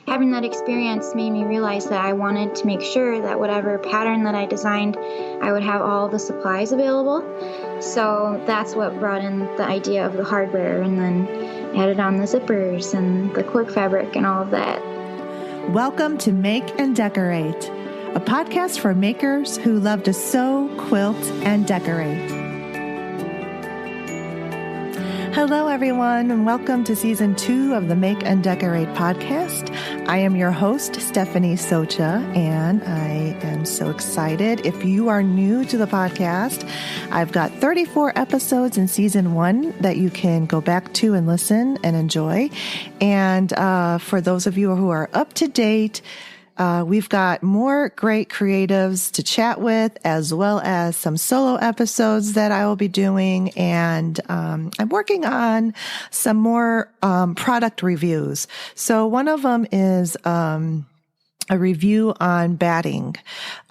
having that experience made me realize that I wanted to make sure that whatever pattern that I designed, I would have all the supplies available. So that's what brought in the idea of the hardware, and then added on the zippers and the cork fabric and all of that. Welcome to Make and Decorate, a podcast for makers who love to sew, quilt, and decorate. Hello, everyone, and welcome to Season 2 of the Make and Decorate podcast. I am your host, Stephanie Socha, and I am so excited. If you are new to the podcast, I've got 34 episodes in Season 1 that you can go back to and listen and enjoy. And for those of you who are up to date, we've got more great creatives to chat with, as well as some solo episodes that I will be doing. And I'm working on some more product reviews. So one of them is a review on batting.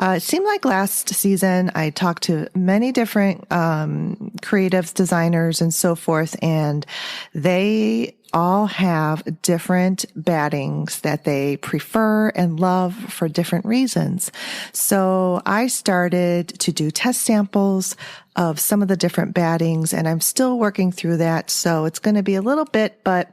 It seemed like last season I talked to many different creatives, designers, and so forth, and they all have different battings that they prefer and love for different reasons. So I started to do test samples of some of the different battings, and I'm still working through that. So it's going to be a little bit, but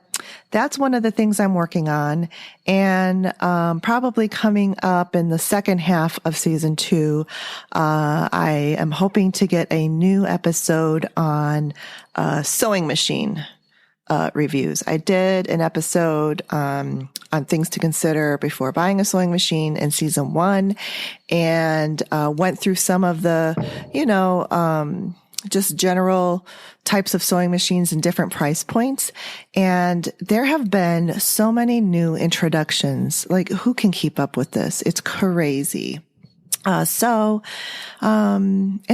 that's one of the things I'm working on. And probably coming up in the second half of Season 2, I am hoping to get a new episode on sewing machine reviews. I did an episode on things to consider before buying a sewing machine in Season 1, and went through some of the, just general types of sewing machines and different price points. And there have been so many new introductions. Like, who can keep up with this? It's crazy. And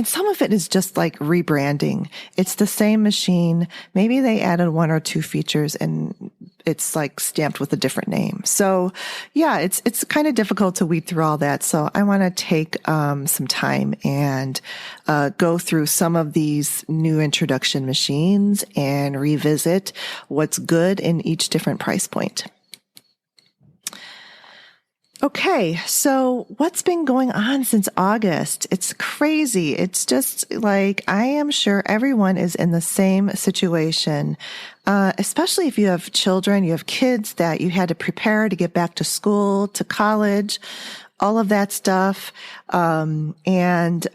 some of it is just like rebranding. It's the same machine. Maybe they added one or two features and it's like stamped with a different name. So yeah, it's kind of difficult to weed through all that. So I want to take, some time and, go through some of these new introduction machines and revisit what's good in each different price point. Okay, so what's been going on since August? It's crazy. It's just like, I am sure everyone is in the same situation, especially if you have children, you have kids that you had to prepare to get back to school, to college, all of that stuff, and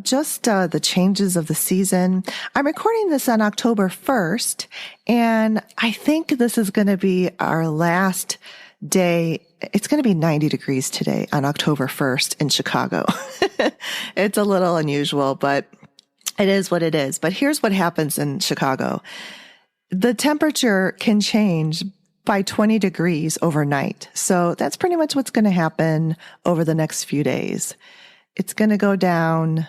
just the changes of the season. I'm recording this on October 1st, and I think this is going to be our last day. It's going to be 90 degrees today on October 1st in Chicago. It's a little unusual, but it is what it is. But here's what happens in Chicago. The temperature can change by 20 degrees overnight. So that's pretty much what's going to happen over the next few days. It's going to go down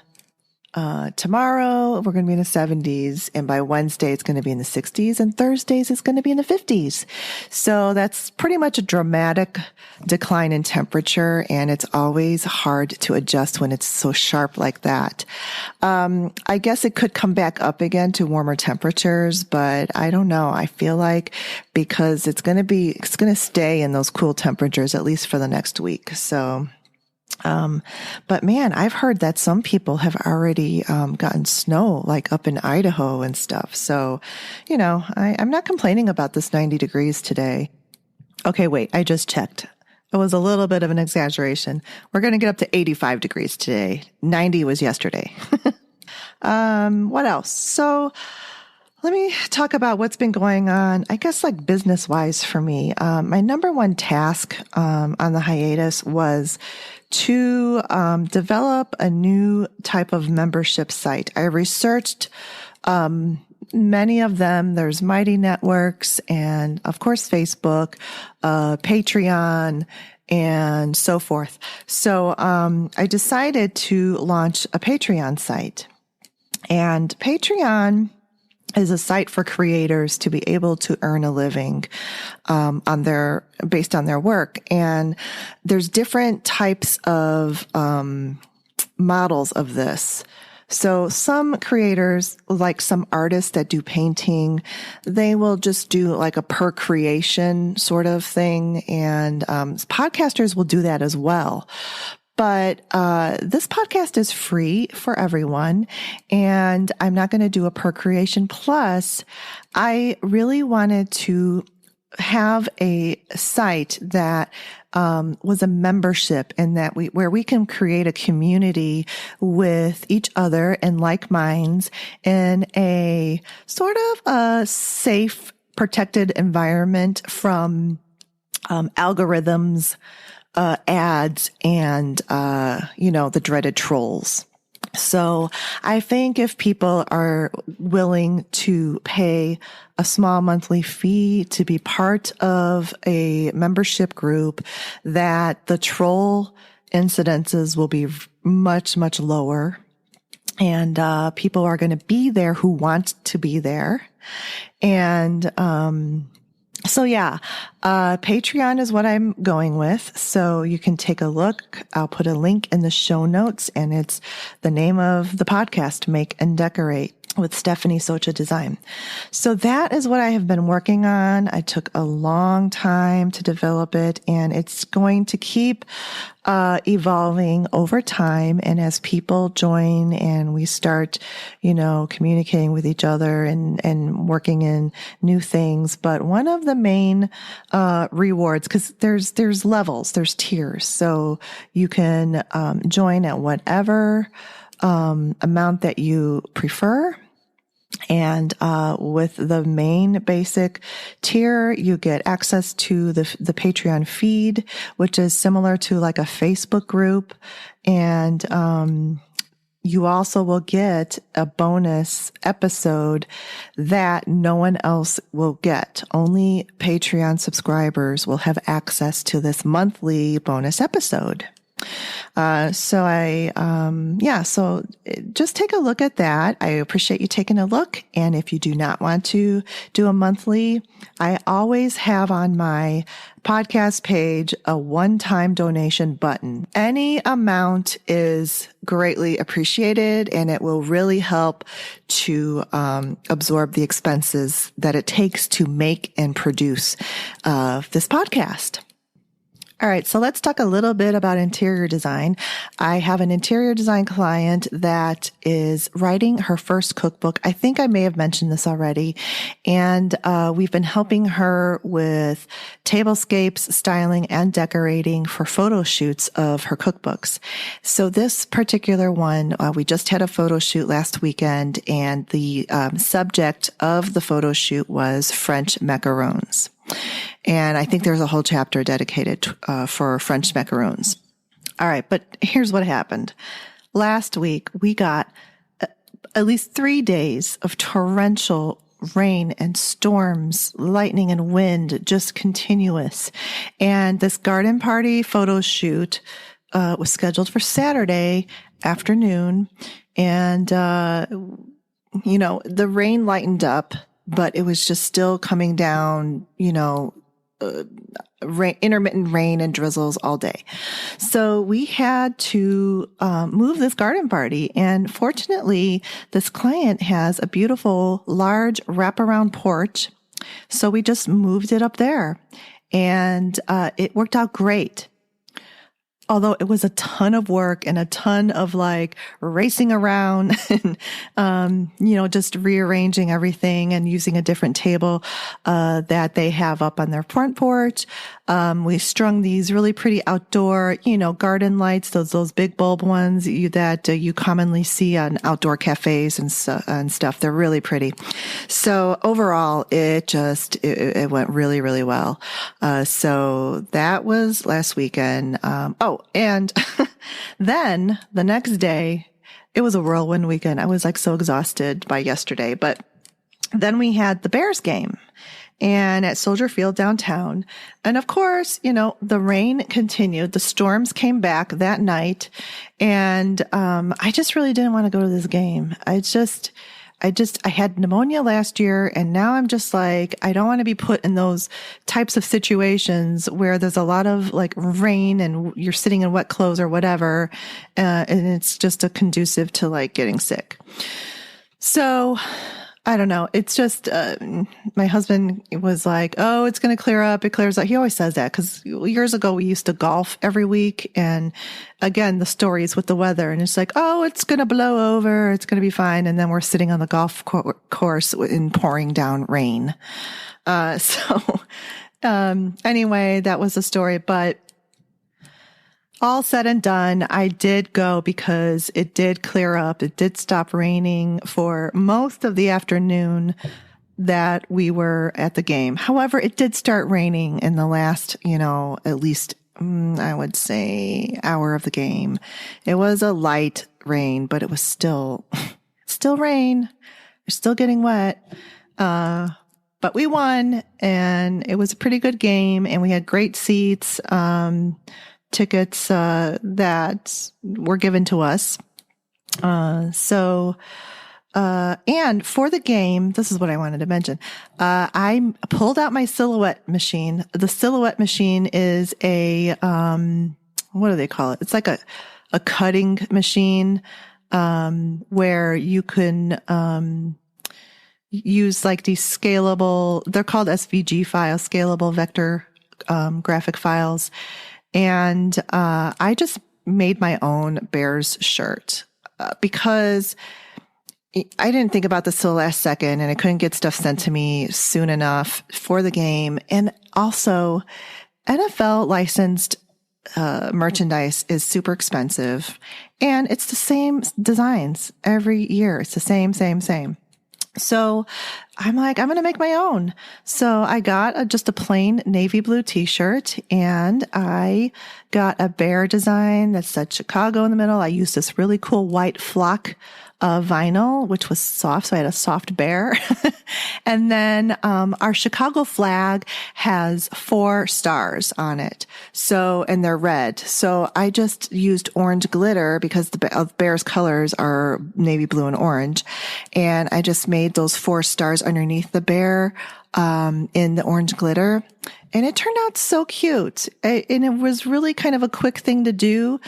tomorrow, we're going to be in the 70s, and by Wednesday, it's going to be in the 60s, and Thursdays, it's going to be in the 50s. So that's pretty much a dramatic decline in temperature, and it's always hard to adjust when it's so sharp like that. I guess it could come back up again to warmer temperatures, but I don't know. I feel like because it's going to stay in those cool temperatures, at least for the next week. So but man, I've heard that some people have already, gotten snow, like up in Idaho and stuff. So, I'm not complaining about this 90 degrees today. Okay, wait, I just checked. It was a little bit of an exaggeration. We're going to get up to 85 degrees today. 90 was yesterday. What else? So let me talk about what's been going on, I guess, like business wise for me. My number one task, on the hiatus was to develop a new type of membership site. I researched many of them. There's Mighty Networks and, of course, Facebook, Patreon, and so forth. So I decided to launch a Patreon site. And Patreon is a site for creators to be able to earn a living based on their work. And there's different types of models of this. So some creators, like some artists that do painting, they will just do like a per creation sort of thing. And podcasters will do that as well. But this podcast is free for everyone, and I'm not going to do a per creation. Plus, I really wanted to have a site that was a membership, and that where we can create a community with each other and like minds in a sort of a safe, protected environment from algorithms, ads, and the dreaded trolls. So I think if people are willing to pay a small monthly fee to be part of a membership group, that the troll incidences will be much, much lower. And people are going to be there who want to be there. And so yeah, Patreon is what I'm going with. So you can take a look. I'll put a link in the show notes, and it's the name of the podcast, Make and Decorate with Stephanie Socha Design. So that is what I have been working on. I took a long time to develop it, and it's going to keep evolving over time. And as people join and we start, communicating with each other and working in new things. But one of the main rewards, because there's levels, there's tiers. So you can join at whatever amount that you prefer. And with the main basic tier, you get access to the Patreon feed, which is similar to like a Facebook group. And you also will get a bonus episode that no one else will get. Only Patreon subscribers will have access to this monthly bonus episode. So just take a look at that. I appreciate you taking a look. And if you do not want to do a monthly, I always have on my podcast page a one-time donation button. Any amount is greatly appreciated, and it will really help to absorb the expenses that it takes to make and produce this podcast. All right, so let's talk a little bit about interior design. I have an interior design client that is writing her first cookbook. I think I may have mentioned this already. And we've been helping her with tablescapes, styling, and decorating for photo shoots of her cookbooks. So this particular one, we just had a photo shoot last weekend, and the subject of the photo shoot was French macarons. And I think there's a whole chapter dedicated for French macarons. All right, but here's what happened. Last week, we got at least 3 days of torrential rain and storms, lightning and wind, just continuous. And this garden party photo shoot was scheduled for Saturday afternoon. And, the rain lightened up, but it was just still coming down, intermittent rain and drizzles all day. So we had to move this garden party. And fortunately, this client has a beautiful, large wraparound porch. So we just moved it up there, and it worked out great. Although it was a ton of work and a ton of like racing around and, just rearranging everything and using a different table, that they have up on their front porch. We strung these really pretty outdoor, garden lights, those big bulb ones that you commonly see on outdoor cafes and stuff. They're really pretty. So overall, it went really, really well. So that was last weekend. And then the next day, it was a whirlwind weekend. I was like so exhausted by yesterday, but then we had the Bears game and at Soldier Field downtown. And of course, the rain continued. The storms came back that night. And, I just really didn't want to go to this game. I had pneumonia last year, and now I'm just like, I don't want to be put in those types of situations where there's a lot of like rain and you're sitting in wet clothes or whatever. And it's just a conducive to like getting sick. So I don't know. It's just, my husband was like, oh, it's going to clear up. It clears up. He always says that because years ago we used to golf every week. And again, the stories with the weather, and it's like, oh, it's going to blow over. It's going to be fine. And then we're sitting on the golf course in pouring down rain. Anyway, that was the story, but all said and done, I did go because it did clear up. It did stop raining for most of the afternoon that we were at the game. However, it did start raining in the last, at least, I would say, hour of the game. It was a light rain, but it was still rain. We're still getting wet. But we won, and it was a pretty good game, and we had great seats. Tickets that were given to us. And for the game, this is what I wanted to mention. I pulled out my silhouette machine. The silhouette machine is a, what do they call it? It's like a cutting machine, where you can, use like these scalable, they're called SVG files, scalable vector, graphic files. And I just made my own Bears shirt because I didn't think about this till the last second, and I couldn't get stuff sent to me soon enough for the game. And also, NFL licensed merchandise is super expensive, and it's the same designs every year. It's the same. So I'm like, I'm going to make my own. So I got just a plain navy blue t-shirt, and I got a bear design that said Chicago in the middle. I used this really cool white flock vinyl, which was soft. So I had a soft bear. And then, our Chicago flag has 4 stars on it. So, and they're red. So I just used orange glitter because the bear's colors are navy blue and orange. And I just made those 4 stars underneath the bear, in the orange glitter. And it turned out so cute. And it was really kind of a quick thing to do.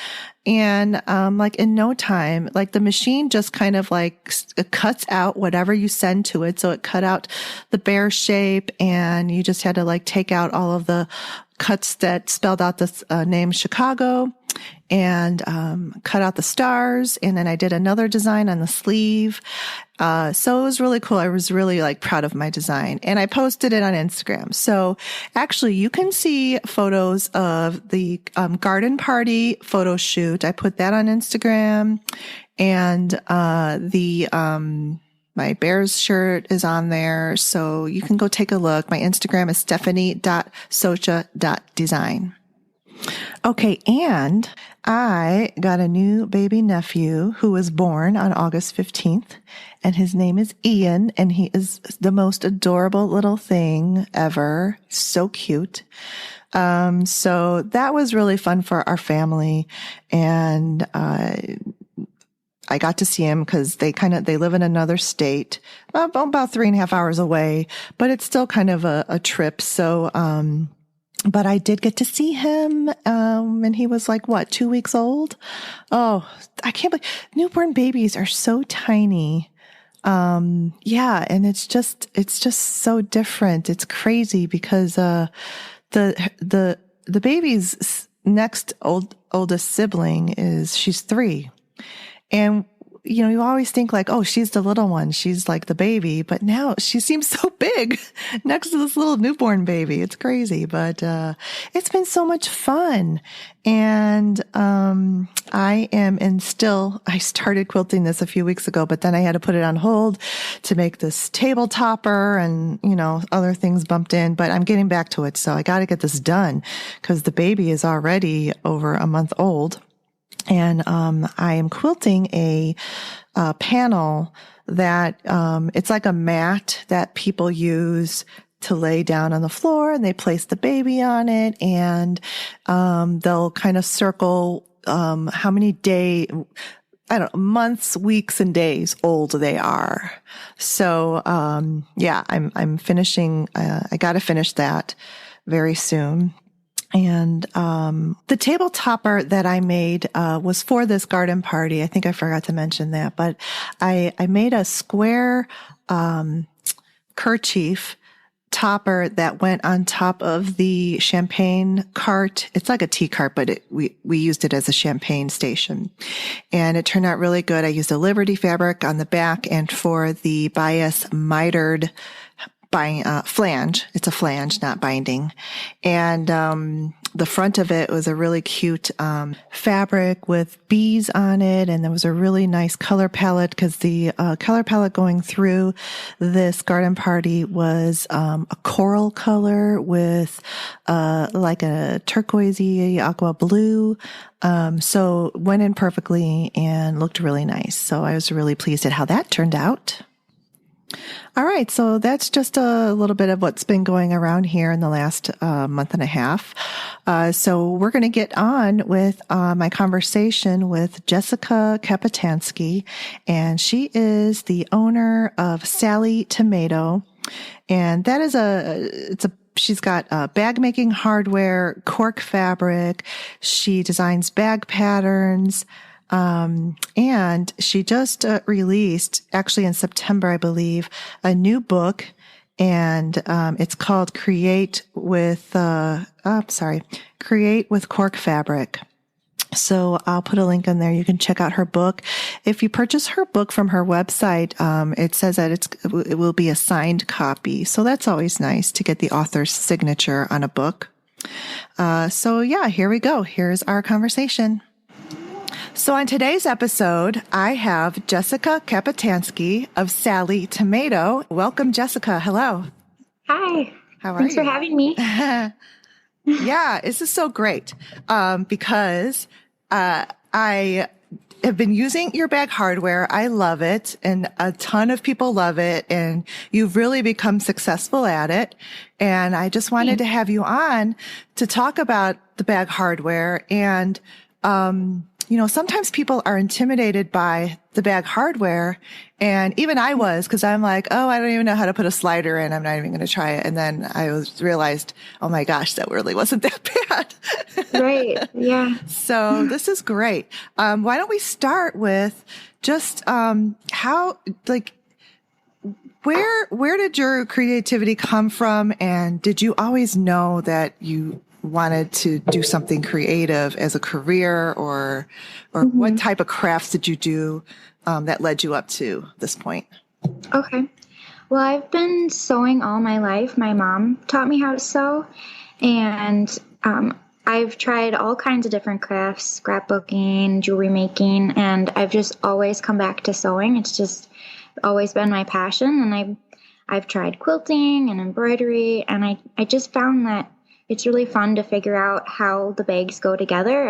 And, like in no time, like the machine just kind of like cuts out whatever you send to it. So it cut out the bear shape, and you just had to like take out all of the cuts that spelled out the name Chicago, and cut out the stars. And then I did another design on the sleeve. So it was really cool. I was really like proud of my design, and I posted it on Instagram. So actually you can see photos of the garden party photo shoot. I put that on Instagram, and my Bears shirt is on there. So you can go take a look. My Instagram is stephanie.socha.design. Okay, and I got a new baby nephew who was born on August 15th, and his name is Ian, and he is the most adorable little thing ever. So cute. So that was really fun for our family, and I got to see him because they live in another state, about 3.5 hours away, but it's still kind of a trip. So, but I did get to see him, and he was like, 2 weeks old? Oh, I can't believe newborn babies are so tiny. Yeah, and it's just so different. It's crazy because, the baby's next oldest sibling she's 3. And, you always think like, oh, she's the little one. She's like the baby, but now she seems so big next to this little newborn baby. It's crazy, but, it's been so much fun. And, I started quilting this a few weeks ago, but then I had to put it on hold to make this table topper, and, other things bumped in, but I'm getting back to it. So I got to get this done because the baby is already over a month old. And I am quilting a panel that it's like a mat that people use to lay down on the floor, and they place the baby on it, and they'll kind of circle how many I don't know, months, weeks, and days old they are. So, yeah, I'm finishing, I got to finish that very soon. And, the table topper that I made, was for this garden party. I think I forgot to mention that, but I made a square, kerchief topper that went on top of the champagne cart. It's like a tea cart, but we used it as a champagne station, and it turned out really good. I used a Liberty fabric on the back, and for the bias mitered flange. It's a flange, not binding. And, the front of it was a really cute, fabric with bees on it. And there was a really nice color palette because the, color palette going through this garden party was, a coral color with, like a turquoisey aqua blue. So went in perfectly and looked really nice. So I was really pleased at how that turned out. All right. So that's just a little bit of what's been going around here in the last month and a half. So we're going to get on with my conversation with Jessica Kapitansky, and she is the owner of Sallie Tomato. And that is she's got bag making hardware, cork fabric. She designs bag patterns. And she just released, actually in September, I believe, a new book, and it's called Create with Cork Fabric. So I'll put a link in there. You can check out her book. If you purchase her book from her website, it says that it will be a signed copy. So that's always nice to get the author's signature on a book. So yeah, here we go. Here's our conversation. So on today's episode, I have Jessica Kapitansky of Sallie Tomato. Welcome, Jessica. Hello. Hi. How are you? Thanks for having me. Yeah, this is so great because I have been using your bag hardware. I love it, and a ton of people love it, and you've really become successful at it. And I just wanted to have you on to talk about the bag hardware. And sometimes people are intimidated by the bag hardware. And even I was, because I'm like, oh, I don't even know how to put a slider in. I'm not even going to try it. And then I realized, oh my gosh, that really wasn't that bad. Right. Yeah. So this is great. Why don't we start with just where did your creativity come from? And did you always know that you wanted to do something creative as a career, or what type of crafts did you do that led you up to this point? Okay. Well, I've been sewing all my life. My mom taught me how to sew, and I've tried all kinds of different crafts, scrapbooking, jewelry making, and I've just always come back to sewing. It's just always been my passion, and I've tried quilting and embroidery, and I just found that it's really fun to figure out how the bags go together.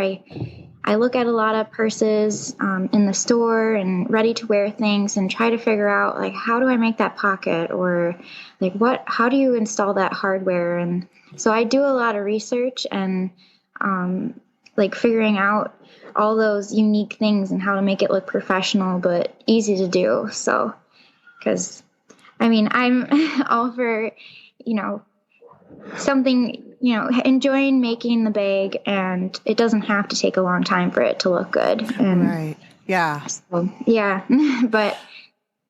I look at a lot of purses in the store and ready-to-wear things and try to figure out, like, how do I make that pocket, or like how do you install that hardware? And so I do a lot of research and like figuring out all those unique things and how to make it look professional but easy to do. So, because I'm all for something, enjoying making the bag, and it doesn't have to take a long time for it to look good. And right. Yeah. So, yeah. But,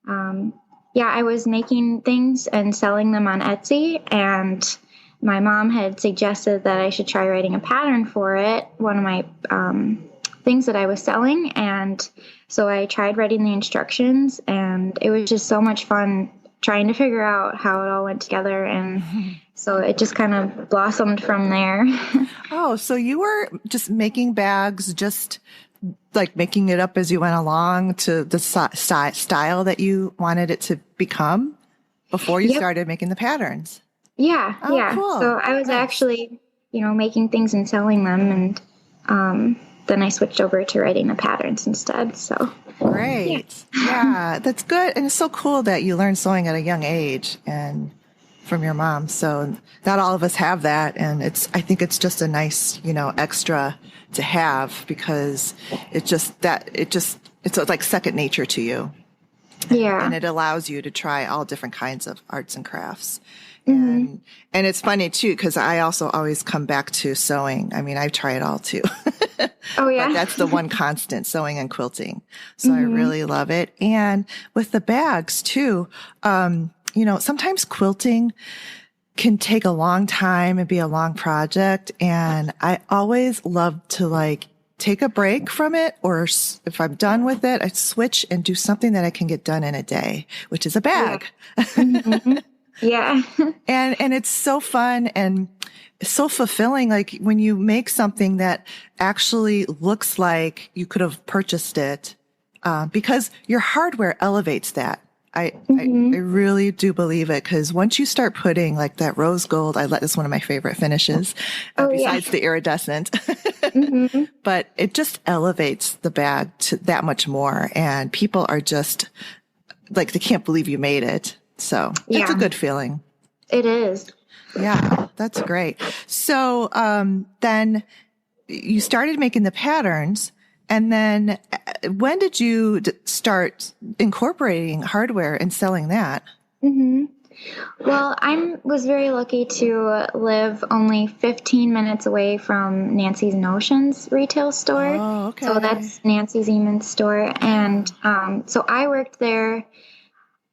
I was making things and selling them on Etsy, and my mom had suggested that I should try writing a pattern for it, one of my, things that I was selling. And so I tried writing the instructions, and it was just so much fun trying to figure out how it all went together. And so it just kind of blossomed from there. Oh, so you were just making bags, just like making it up as you went along to the style that you wanted it to become before you started making the patterns? Yeah. Oh, yeah. Cool. So I was actually, making things and selling them. And then I switched over to writing the patterns instead. So great. Yeah, that's good. And it's so cool that you learned sewing at a young age and from your mom. So not all of us have that. And I think it's just a nice, extra to have, because it just it's like second nature to you. Yeah. And it allows you to try all different kinds of arts and crafts. Mm-hmm. And it's funny too, because I also always come back to sewing. I mean, I try it all too. Oh, yeah. But that's the one constant, sewing and quilting. So I Mm-hmm. really love it. And with the bags too, sometimes quilting can take a long time and be a long project. And I always love to take a break from it, or if I'm done with it, I switch and do something that I can get done in a day, which is a bag. Yeah. Mm-hmm. Yeah. And it's so fun and so fulfilling. Like when you make something that actually looks like you could have purchased it, because your hardware elevates that. I really do believe it, because once you start putting like that rose gold, that's one of my favorite finishes, besides the iridescent, Mm-hmm. but it just elevates the bag to that much more. And people are just like, they can't believe you made it. So it's a good feeling. It is. Yeah, that's great. So then you started making the patterns. And then when did you start incorporating hardware and selling that? Mm-hmm. Well, I was very lucky to live only 15 minutes away from Nancy's Notions retail store. Oh, okay. So that's Nancy Zeman's store. And so I worked there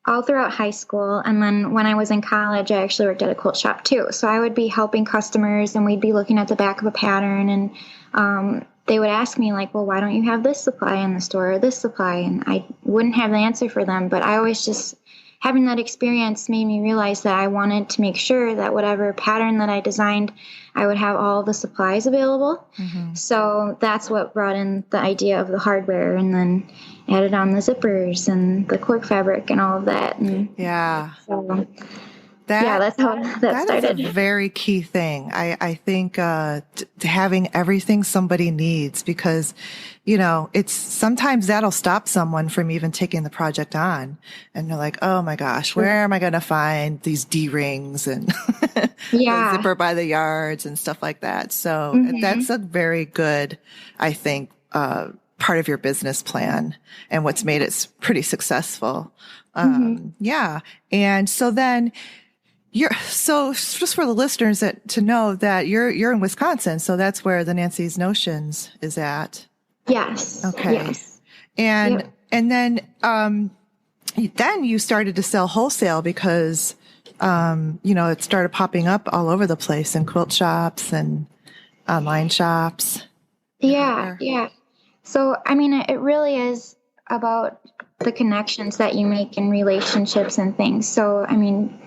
all throughout high school. And then when I was in college, I actually worked at a quilt shop too. So I would be helping customers, and we'd be looking at the back of a pattern, and they would ask me like, well, why don't you have this supply in the store or this supply? And I wouldn't have the answer for them, but I always just, having that experience made me realize that I wanted to make sure that whatever pattern that I designed, I would have all the supplies available. Mm-hmm. So that's what brought in the idea of the hardware, and then added on the zippers and the cork fabric and all of that. And yeah. So, that's how that started. That is a very key thing. I think having everything somebody needs, because, it's sometimes that'll stop someone from even taking the project on. And they're like, oh my gosh, where am I going to find these D-rings and the zipper by the yards and stuff like that. So that's a very good, I think, part of your business plan, and what's made it pretty successful. Yeah. And so then, so just for the listeners to know that you're in Wisconsin, so that's where the Nancy's Notions is at. Yes. Okay. Yes. And then you started to sell wholesale, because it started popping up all over the place in quilt shops and online shops. Yeah. So I mean, it really is about the connections that you make in relationships and things. So I mean,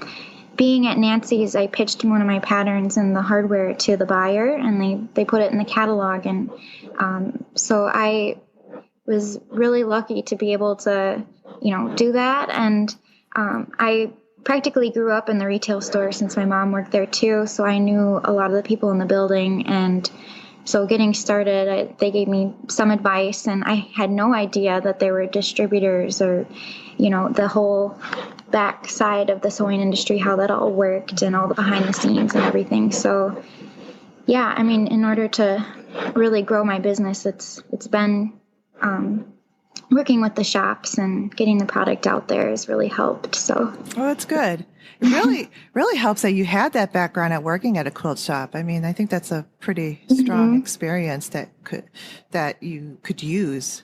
being at Nancy's, I pitched one of my patterns and the hardware to the buyer, and they put it in the catalog. And so I was really lucky to be able to, do that. And I practically grew up in the retail store since my mom worked there too. So I knew a lot of the people in the building. And so getting started, they gave me some advice, and I had no idea that they were distributors, or, the whole back side of the sewing industry, how that all worked, and all the behind the scenes and everything. So, yeah, I mean, in order to really grow my business, it's been working with the shops and getting the product out there has really helped. So, oh, that's good. It really helps that you had that background at working at a quilt shop. I mean, I think that's a pretty strong experience that you could use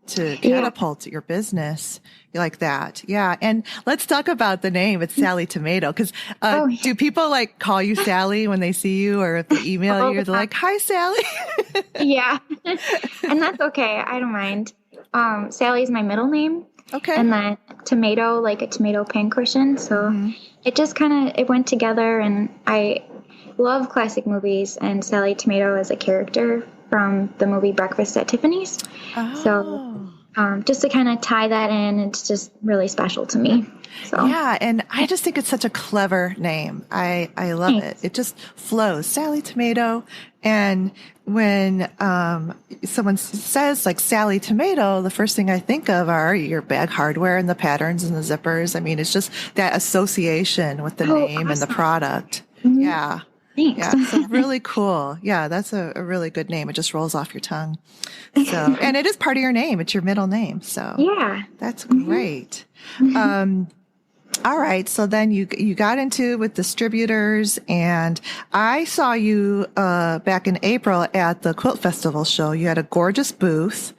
to catapult your business like that. Yeah. And let's talk about the name. It's Sallie Tomato. Because do people call you Sallie when they see you, or if they email you, they're like, hi, Sallie? Yeah. And that's okay. I don't mind. Sallie is my middle name. Okay. And then tomato, like a tomato pincushion. So it just it went together. And I love classic movies, and Sallie Tomato is a character from the movie Breakfast at Tiffany's. Oh. So just to kind of tie that in, it's just really special to me. So yeah, and I just think it's such a clever name. I love it. It just flows. Sallie Tomato. And when someone says Sallie Tomato, the first thing I think of are your bag hardware and the patterns and the zippers. I mean, it's just that association with the name and the product. Mm-hmm. Yeah. Thanks. Yeah. So really cool. Yeah. That's a really good name. It just rolls off your tongue. So, and it is part of your name. It's your middle name. So Yeah. that's great. All right. So then you got into with distributors, and I saw you back in April at the Quilt Festival show. You had a gorgeous booth,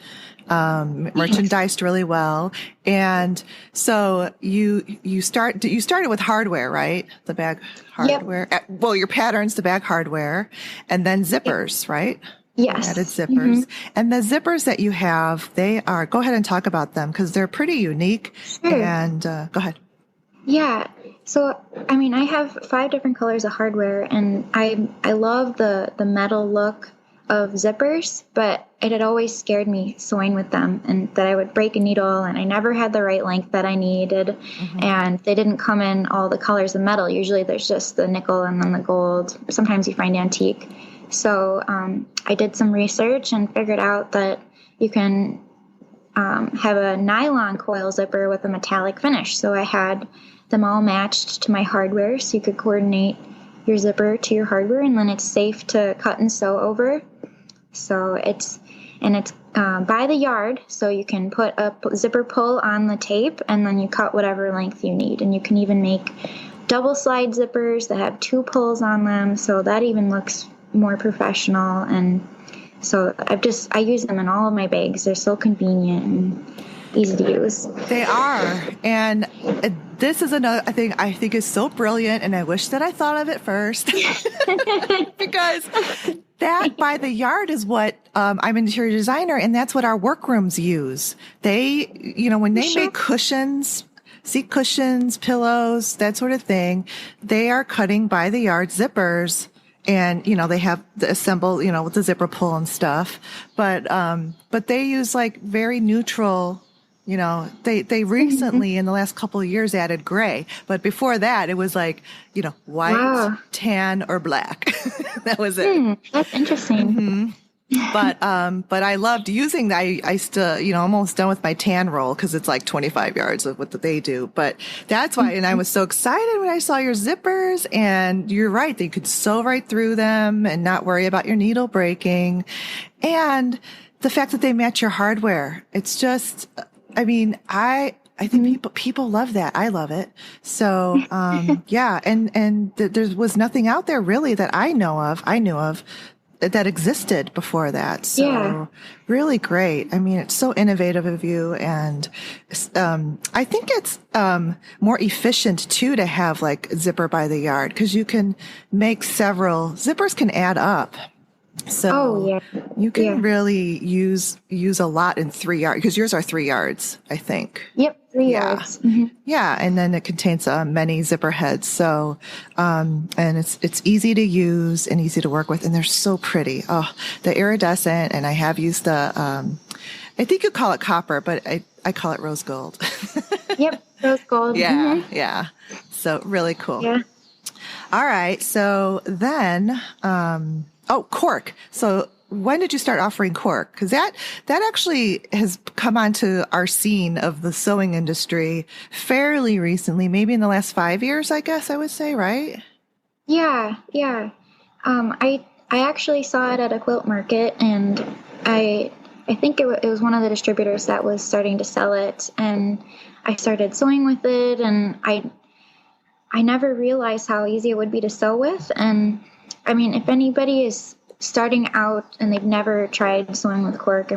merchandised really well. And so you started with hardware, right? The bag hardware. Yep. Well, your patterns, the bag hardware, and then zippers, right? Yes. Added zippers. And the zippers that you have, go ahead and talk about them because they're pretty unique. Sure. And go ahead. Yeah. So, I mean, I have 5 different colors of hardware, and I love the metal look of zippers, but it had always scared me sewing with them, and that I would break a needle, and I never had the right length that I needed, and they didn't come in all the colors of metal. Usually there's just the nickel and then the gold. Sometimes you find antique. So I did some research and figured out that you can have a nylon coil zipper with a metallic finish. So I had them all matched to my hardware, so you could coordinate your zipper to your hardware, and then it's safe to cut and sew over. So it's by the yard, so you can put a zipper pull on the tape, and then you cut whatever length you need. And you can even make double slide zippers that have 2 pulls on them, so that even looks more professional. And so I use them in all of my bags. They're so convenient and easy to use. They are. And this is another thing I think is so brilliant, and I wish that I thought of it first. Because that by the yard is what I'm an interior designer, and that's what our workrooms use. They, when they make cushions, seat cushions, pillows, that sort of thing, they are cutting by the yard zippers. And, they have the assemble, with the zipper pull and stuff. But they use like very neutral, they recently in the last couple of years added gray. But before that, it was like, white, tan, or black. That was it. That's interesting. But I loved using that. I still, almost done with my tan roll because it's like 25 yards of what they do. But that's why, and I was so excited when I saw your zippers, and you're right. They could sew right through them and not worry about your needle breaking. And the fact that they match your hardware, it's just, I think people love that. I love it. So, yeah. And there was nothing out there really that I knew of that existed before that. So really great. It's so innovative of you. And, I think it's, more efficient too to have like zipper by the yard, because you can make several zippers can add up. So you can really use a lot in 3 yards, because yours are 3 yards, I think. Yep. 3 yards. Mm-hmm. Yeah. And then it contains many zipper heads. So, and it's easy to use and easy to work with. And they're so pretty. Oh, the iridescent. And I have used the, I think you call it copper, but I call it rose gold. Yep. Rose gold. Yeah. Mm-hmm. Yeah. So really cool. Yeah. All right. So then, cork. So when did you start offering cork? Because that actually has come onto our scene of the sewing industry fairly recently, maybe in the last 5 years, I guess I would say, right? Yeah. I actually saw it at a quilt market, and I think it was one of the distributors that was starting to sell it, and I started sewing with it, and I never realized how easy it would be to sew with. And if anybody is starting out and they've never tried sewing with cork,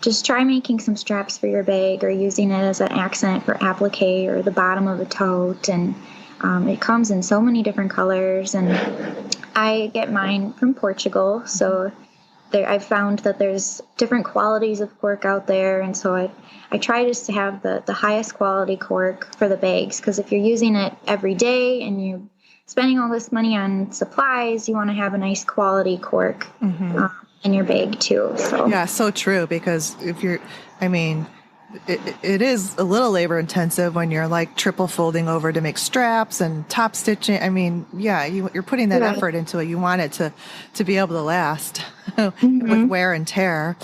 just try making some straps for your bag or using it as an accent for applique or the bottom of a tote. And it comes in so many different colors. And I get mine from Portugal, so I've found that there's different qualities of cork out there. And so I try just to have the highest quality cork for the bags, because if you're using it every day and you're spending all this money on supplies, you want to have a nice quality cork in your bag too. So yeah, so true. Because if you're, it is a little labor intensive when you're like triple folding over to make straps and top stitching. You're putting that effort into it. You want it to be able to last with wear and tear.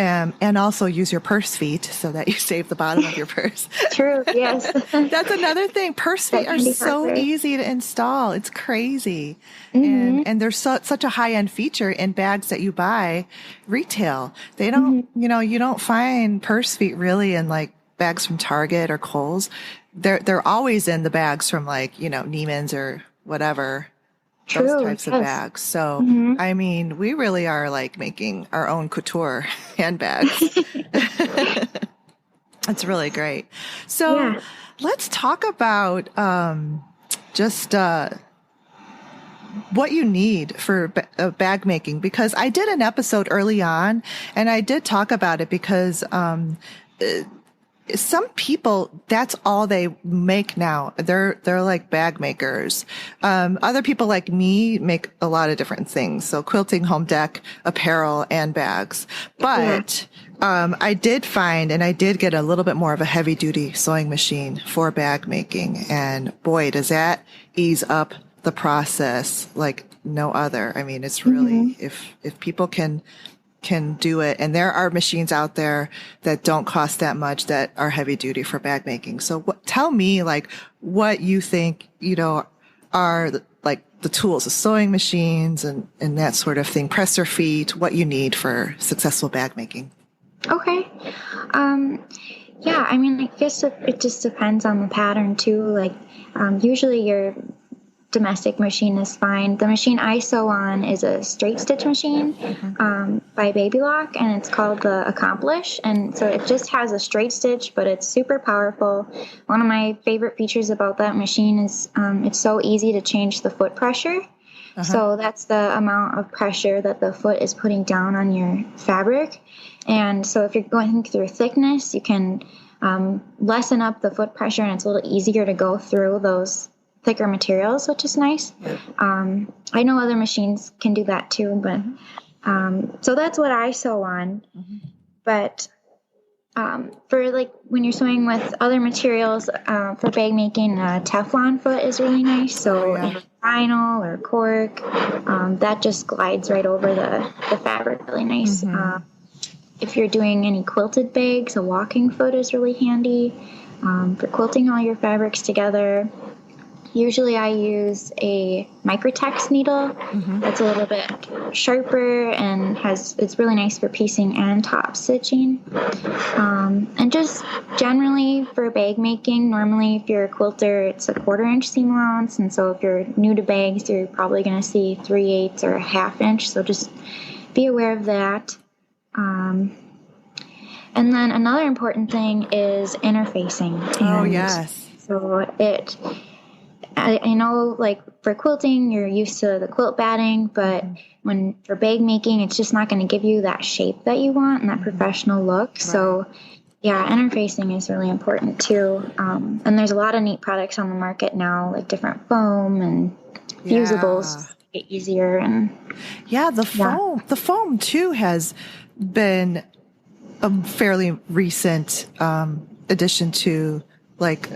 And also use your purse feet so that you save the bottom of your purse. True. Yes. That's another thing. Purse feet are so easy to install. It's crazy. And there's such a high end feature in bags that you buy retail. They don't, you don't find purse feet really in like bags from Target or Kohl's. They're always in the bags from like, Neiman's or whatever. True, those types of bags. So, I mean, we really are like making our own couture handbags. That's really great. So let's talk about just what you need for bag making, because I did an episode early on and I did talk about it because some people, that's all they make now. They're like bag makers. Other people like me make a lot of different things. So quilting, home deck, apparel, and bags. But, I did find, and I did get a little bit more of a heavy duty sewing machine for bag making. And boy, does that ease up the process like no other. I mean, it's really, if people can do it. And there are machines out there that don't cost that much that are heavy duty for bag making. So tell me like what you think, are like the tools, the sewing machines and that sort of thing, presser feet, what you need for successful bag making. Okay. Yeah, I mean, I guess it just depends on the pattern too. Like, usually your domestic machine is fine. The machine I sew on is a straight stitch machine by Baby Lock, and it's called the Accomplish. And so it just has a straight stitch, but it's super powerful. One of my favorite features about that machine is it's so easy to change the foot pressure. So that's the amount of pressure that the foot is putting down on your fabric. And so if you're going through thickness, you can lessen up the foot pressure, and it's a little easier to go through those thicker materials, which is nice. I know other machines can do that too, but so that's what I sew on. But for like when you're sewing with other materials, for bag making, Teflon foot is really nice. So vinyl or cork, that just glides right over the fabric really nice. If you're doing any quilted bags, a walking foot is really handy for quilting all your fabrics together. Usually I use a Microtex needle that's a little bit sharper and it's really nice for piecing and top stitching. And just generally for bag making, normally if you're a quilter, it's a 1/4 inch seam allowance. And so if you're new to bags, you're probably going to see 3/8 or a 1/2 inch. So just be aware of that. And then another important thing is interfacing. Oh, yes. So I know, like, for quilting, you're used to the quilt batting, but when for bag making, it's just not going to give you that shape that you want and that professional look. Right. So, yeah, interfacing is really important, too. And there's a lot of neat products on the market now, like different foam and fusibles to make it easier. And the foam, too, has been a fairly recent addition to, like,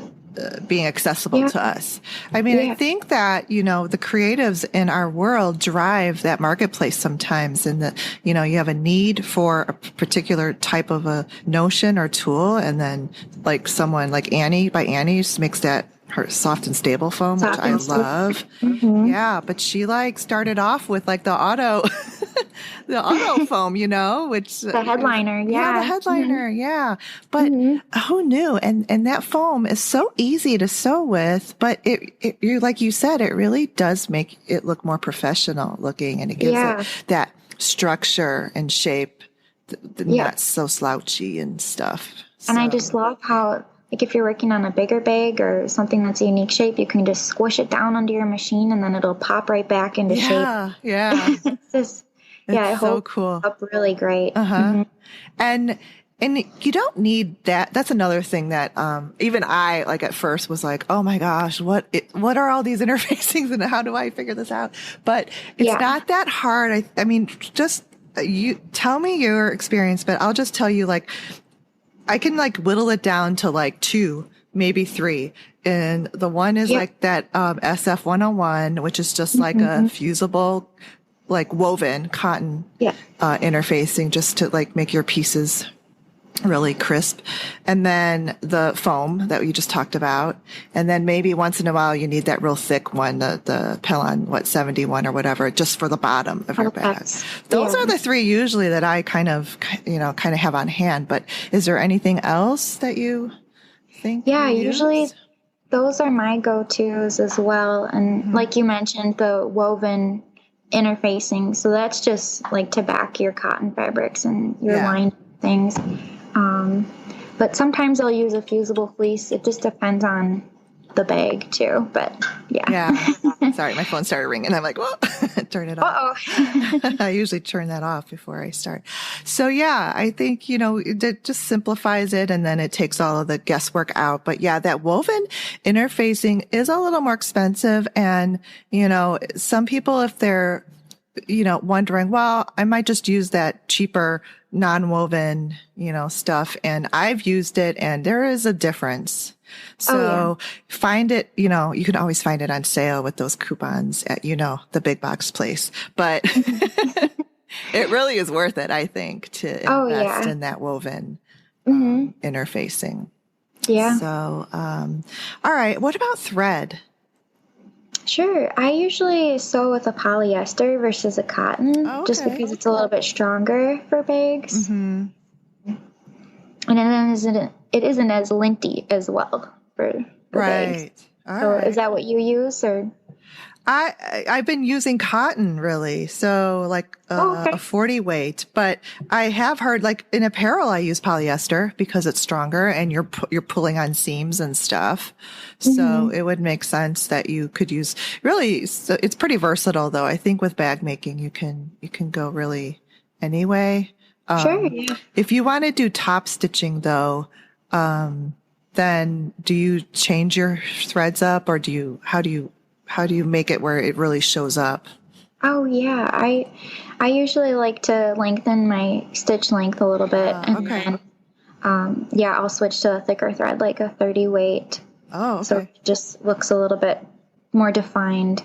being accessible to us. I mean, I think that, the creatives in our world drive that marketplace sometimes, and that, you have a need for a particular type of a notion or tool. And then like someone like Annie just makes that her soft and stable foam, which I love. Yeah. But she like started off with like the auto foam, which the headliner. The headliner. Yeah. But who knew? And that foam is so easy to sew with, but it like you said, it really does make it look more professional looking, and it gives it that structure and shape, not so slouchy and stuff. And I just love how, like, if you're working on a bigger bag or something that's a unique shape, you can just squish it down under your machine and then it'll pop right back into shape. Yeah. It's just, it so holds cool. up really great. And you don't need that. That's another thing that even I, like, at first was like, oh my gosh, what are all these interfacings and how do I figure this out? But it's not that hard. I mean, just you tell me your experience, but I'll just tell you, like, I can like whittle it down to like 2, maybe 3. And the one is like that SF 101, which is just like a fusible like woven cotton Yeah. interfacing just to like make your pieces really crisp. And then the foam that you just talked about. And then maybe once in a while you need that real thick one, the Pellon, 71 or whatever, just for the bottom of your bag. Those are the three usually that I kind of have on hand. But is there anything else that you think? Yeah, you usually use? those are my go-tos as well. And like you mentioned, the woven interfacing. So that's just like to back your cotton fabrics and your lined things. But sometimes I'll use a fusible fleece. It just depends on the bag too. But yeah. Sorry, my phone started ringing. I'm like, whoa, turn it off. I usually turn that off before I start. So yeah, I think, it just simplifies it and then it takes all of the guesswork out. But yeah, that woven interfacing is a little more expensive. And, some people, if they're, wondering, well, I might just use that cheaper non-woven, stuff. And I've used it and there is a difference. So find it, you can always find it on sale with those coupons at, the big box place, but it really is worth it, I think, to invest in that woven interfacing. Yeah. So, all right. What about thread? Sure. I usually sew with a polyester versus a cotton, just because it's a little bit stronger for bags. And then it isn't as linty as well for bags. So is that what you use, or? I've been using cotton really. So like a 40 weight, but I have heard like in apparel, I use polyester because it's stronger and you're pulling on seams and stuff. So it would make sense that you could use really, so it's pretty versatile though. I think with bag making, you can go really anyway. Sure. If you want to do top stitching though, then do you change your threads up or how do you make it where it really shows up? Oh yeah, I usually like to lengthen my stitch length a little bit, and then I'll switch to a thicker thread, like a 30 weight. Oh, okay. So it just looks a little bit more defined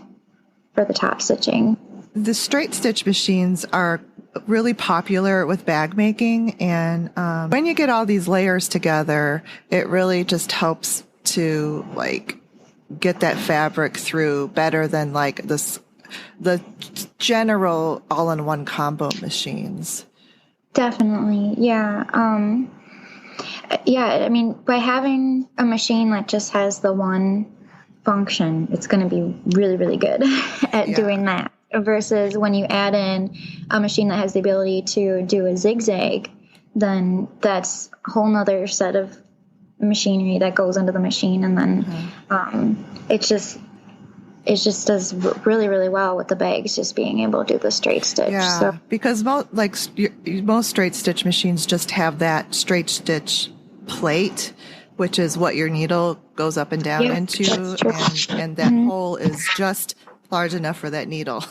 for the top stitching. The straight stitch machines are really popular with bag making, and when you get all these layers together, it really just helps to like get that fabric through better than like the general all-in-one combo machines. Definitely. Yeah. I mean, by having a machine that just has the one function, it's going to be really, really good at doing that versus when you add in a machine that has the ability to do a zigzag, then that's a whole nother set of machinery that goes into the machine, and then it just does really, really well with the bags, just being able to do the straight stitch. Yeah, so. Because most straight stitch machines just have that straight stitch plate, which is what your needle goes up and down into, and that hole is just large enough for that needle.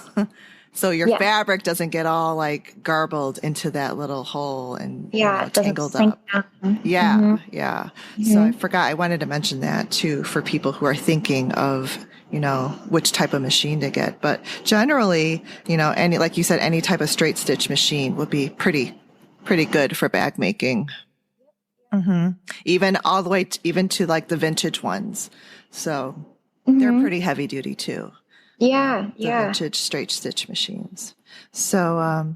So your fabric doesn't get all like garbled into that little hole and tangled up. So I forgot, I wanted to mention that too for people who are thinking of, which type of machine to get. But generally, like you said, any type of straight stitch machine would be pretty good for bag making. Even all the way even to like the vintage ones. So they're pretty heavy duty too. The vintage straight stitch machines. So,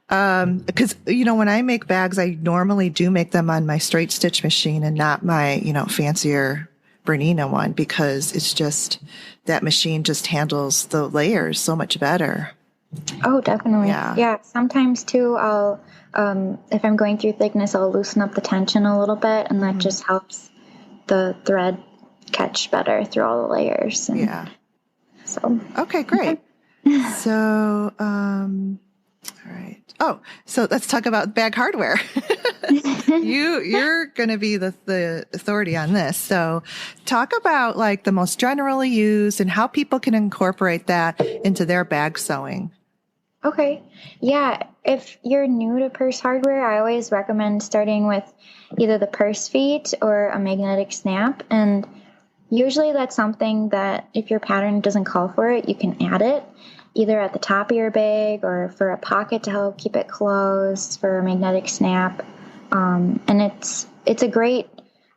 because, when I make bags, I normally do make them on my straight stitch machine and not my, fancier Bernina one, because it's just, that machine just handles the layers so much better. Oh, definitely. Yeah. Sometimes too, I'll, if I'm going through thickness, I'll loosen up the tension a little bit, and that just helps the thread catch better through all the layers. And, so. Okay, great. So, all right. Oh, so let's talk about bag hardware. You're going to be the authority on this. So talk about like the most generally used and how people can incorporate that into their bag sewing. Okay. Yeah. If you're new to purse hardware, I always recommend starting with either the purse feet or a magnetic snap. And usually that's something that if your pattern doesn't call for it, you can add it. either at the top of your bag or for a pocket to help keep it closed for a magnetic snap. And it's a great,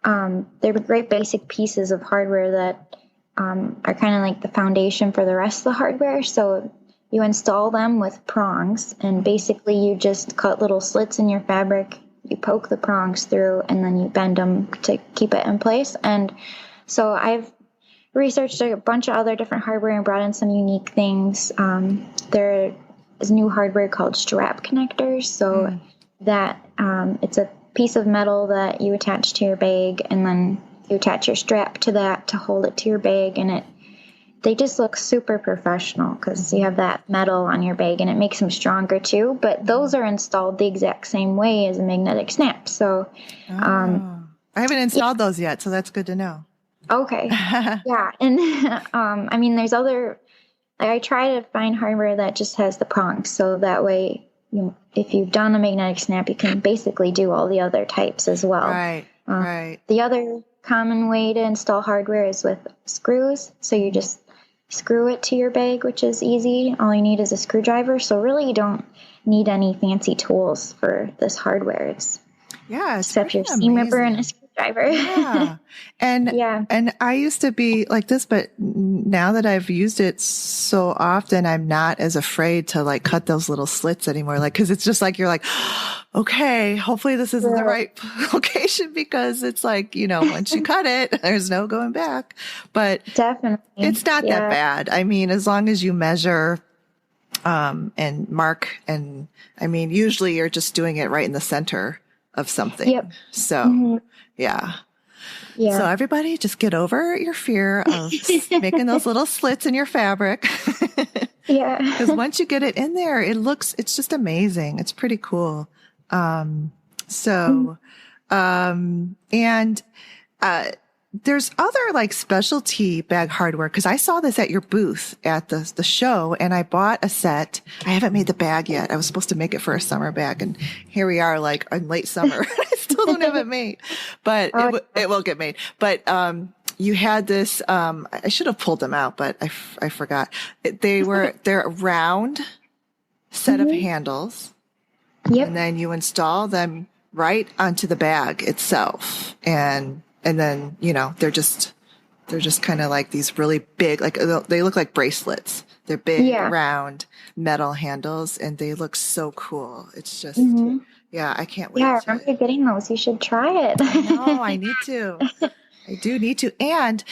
they're great basic pieces of hardware that are kind of like the foundation for the rest of the hardware. So you install them with prongs, and basically you just cut little slits in your fabric, you poke the prongs through, and then you bend them to keep it in place. And so I've researched a bunch of other different hardware and brought in some unique things. There is new hardware called strap connectors. So that it's a piece of metal that you attach to your bag, and then you attach your strap to that to hold it to your bag, and they just look super professional because you have that metal on your bag, and it makes them stronger too. But those are installed the exact same way as a magnetic snap. So I haven't installed those yet, so that's good to know. Okay. Yeah. And I mean, there's other, I try to find hardware that just has the prongs. So that way, if you've done a magnetic snap, you can basically do all the other types as well. Right. Right. The other common way to install hardware is with screws. So you just screw it to your bag, which is easy. All you need is a screwdriver. So really you don't need any fancy tools for this hardware. Except your seam ripper and a screwdriver. Yeah. And I used to be like this, but now that I've used it so often, I'm not as afraid to like cut those little slits anymore. Like, cause it's just like, you're like, okay, hopefully this isn't the right location, because it's like, once you cut it, there's no going back. But definitely, it's not that bad. I mean, as long as you measure, and mark, and I mean, usually you're just doing it right in the center of something. Yep. So, yeah. So everybody just get over your fear of making those little slits in your fabric. Yeah. Because once you get it in there, it's just amazing. It's pretty cool. There's other like specialty bag hardware, because I saw this at your booth at the show, and I bought a set. I haven't made the bag yet. I was supposed to make it for a summer bag, and here we are like in late summer. I still don't have it made, but it will get made. But you had this, I should have pulled them out, but I forgot. They're a round set of handles. Yep. And then you install them right onto the bag itself. And then, they're just kind of like these really big, like they look like bracelets. They're big, round metal handles, and they look so cool. It's just, I can't wait. Yeah, I remember getting those. You should try it. I know, I need to. I do need to. And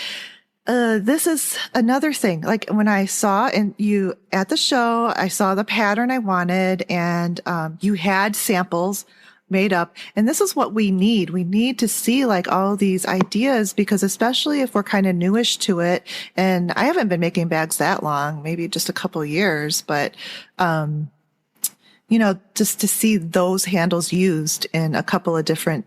this is another thing. Like when I saw you at the show, I saw the pattern I wanted, and you had samples made up. And this is what we need. We need to see like all these ideas, because especially if we're kind of newish to it, and I haven't been making bags that long, maybe just a couple of years, but just to see those handles used in a couple of different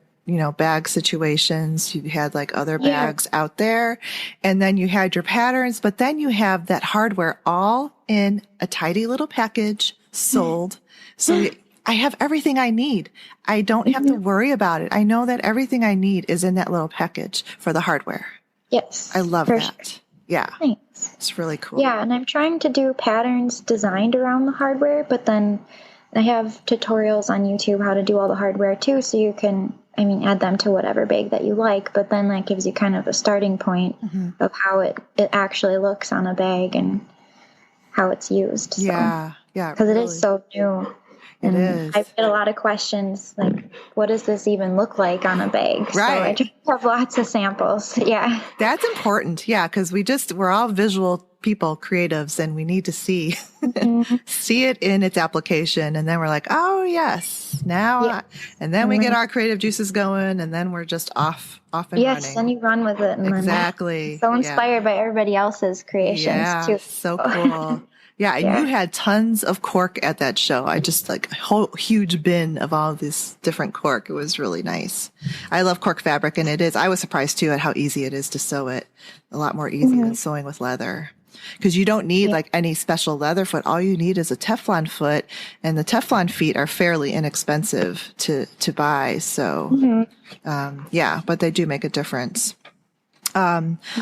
bag situations. You had like other bags out there, and then you had your patterns, but then you have that hardware all in a tidy little package sold. So I have everything I need. I don't have to worry about it. I know that everything I need is in that little package for the hardware. Yes. I love that. Sure. Yeah. Thanks. It's really cool. Yeah, and I'm trying to do patterns designed around the hardware, but then I have tutorials on YouTube how to do all the hardware too, so you can add them to whatever bag that you like, but then that gives you kind of a starting point of how it actually looks on a bag and how it's used. So. Yeah. Because it is so new. It is. I get a lot of questions like, what does this even look like on a bag? Right. So I try to have lots of samples. Yeah. That's important. Yeah. Because we're all visual people, creatives, and we need to see it in its application. And then we're like, oh yes, now, and then we get our creative juices going, and then we're just off and running. Yes. Then you run with it. And exactly. So inspired by everybody else's creations too. So cool. Yeah, and you had tons of cork at that show. I just like a whole huge bin of all this different cork. It was really nice. I love cork fabric, and I was surprised too at how easy it is to sew it. A lot more easy than sewing with leather. Because you don't need like any special leather foot. All you need is a Teflon foot, and the Teflon feet are fairly inexpensive to buy. So, but they do make a difference.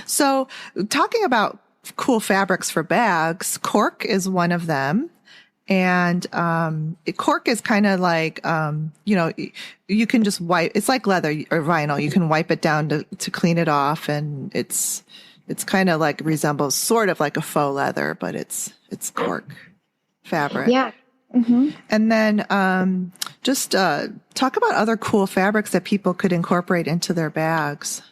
So talking about cool fabrics for bags. Cork is one of them. And cork is kind of like, you can just wipe. It's like leather or vinyl. You can wipe it down to clean it off, and it's kind of like resembles sort of like a faux leather, but it's cork fabric. Yeah. Mm-hmm. And then just talk about other cool fabrics that people could incorporate into their bags.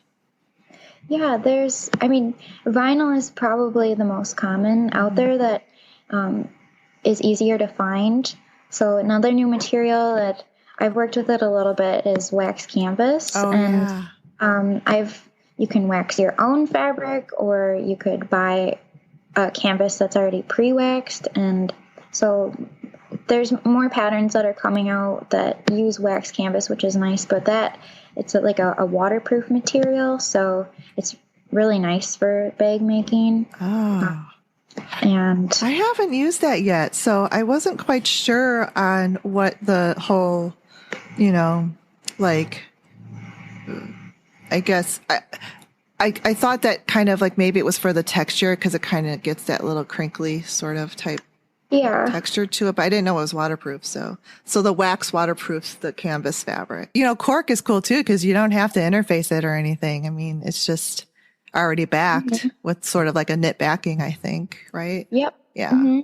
Yeah, vinyl is probably the most common out there that is easier to find. So another new material that I've worked with it a little bit is wax canvas. Oh, and yeah. You can wax your own fabric, or you could buy a canvas that's already pre-waxed. And so there's more patterns that are coming out that use wax canvas, which is nice, but it's like a waterproof material, so it's really nice for bag making. Oh. And I haven't used that yet, so I wasn't quite sure on what the whole, I guess I thought that kind of like maybe it was for the texture, because it kind of gets that little crinkly sort of type texture to it, but I didn't know it was waterproof. So the wax waterproofs the canvas fabric. Cork is cool too, because you don't have to interface it or anything. I mean, it's just already backed with sort of like a knit backing, I think, right? Yep. Yeah. Mm-hmm.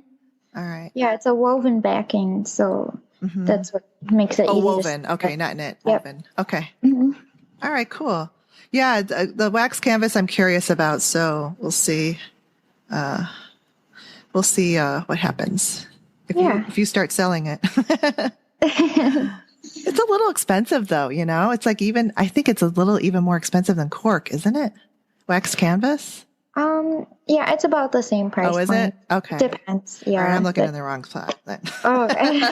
All right. Yeah, it's a woven backing, so that's what makes it easy. Oh, woven. Okay, not knit. Yep. Woven. Okay. Mm-hmm. All right, cool. Yeah, the wax canvas I'm curious about, so we'll see. We'll see what happens if you start selling it. It's a little expensive though, It's like I think it's a little even more expensive than cork, isn't it? Wax canvas? Yeah, it's about the same price. Oh, is point. it? Okay. Depends. Yeah. All right, I'm looking in the wrong spot then. Oh, okay.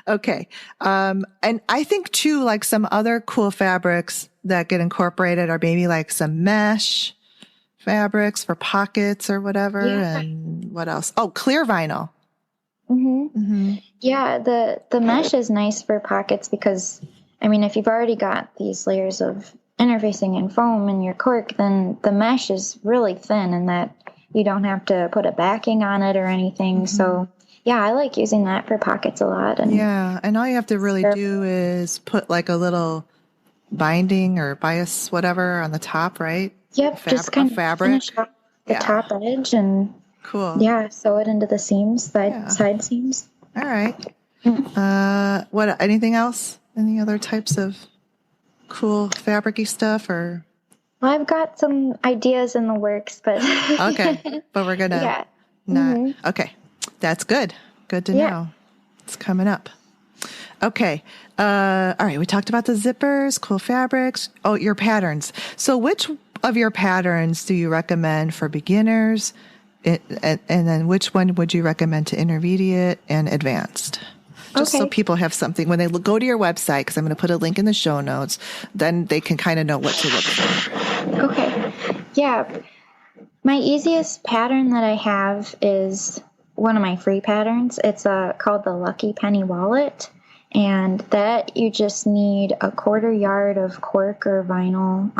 Okay. And I think too, like some other cool fabrics that get incorporated are maybe like some mesh fabrics for pockets or whatever. Yeah. And what else? Oh, clear vinyl. Yeah, the mesh is nice for pockets because, if you've already got these layers of interfacing and foam in your cork, then the mesh is really thin and that you don't have to put a backing on it or anything. So, yeah, I like using that for pockets a lot. And all you have to really do is put like a little binding or bias, whatever, on the top, right? Yep, just kind of fabric. finish off the top edge and sew it into the seams, side seams. All right. Anything else? Any other types of cool fabric-y stuff or? Well, I've got some ideas in the works, but okay, but we're gonna okay, that's good to know. It's coming up. Okay. All right, we talked about the zippers, cool fabrics. Oh, your patterns. So which of your patterns do you recommend for beginners, and then which one would you recommend to intermediate and advanced? Just so people have something when they go to your website, because I'm going to put a link in the show notes, then they can kind of know what to look for. Okay. Yeah. My easiest pattern that I have is one of my free patterns. It's called the Lucky Penny Wallet. And that you just need a 1/4 yard of cork or vinyl.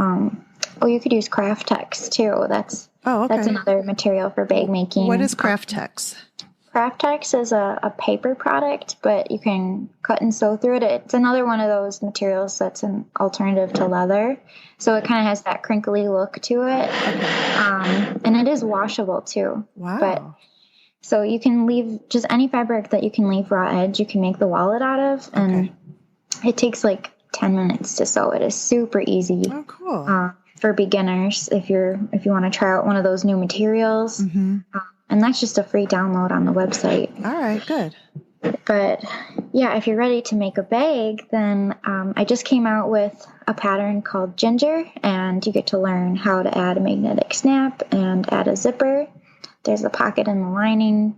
You could use craft tex too. That's another material for bag making. What is craft tex? Craft tex is a paper product, but you can cut and sew through it. It's another one of those materials that's an alternative to leather. So it kind of has that crinkly look to it. And it is washable too. Wow. So you can leave just any fabric that you can leave raw edge, you can make the wallet out of. And it takes like 10 minutes to sew. It is super easy. Oh, cool. For beginners, if you want to try out one of those new materials. And that's just a free download on the website. All right, good. But yeah, if you're ready to make a bag, then I just came out with a pattern called Ginger, and you get to learn how to add a magnetic snap and add a zipper. There's a pocket in the lining,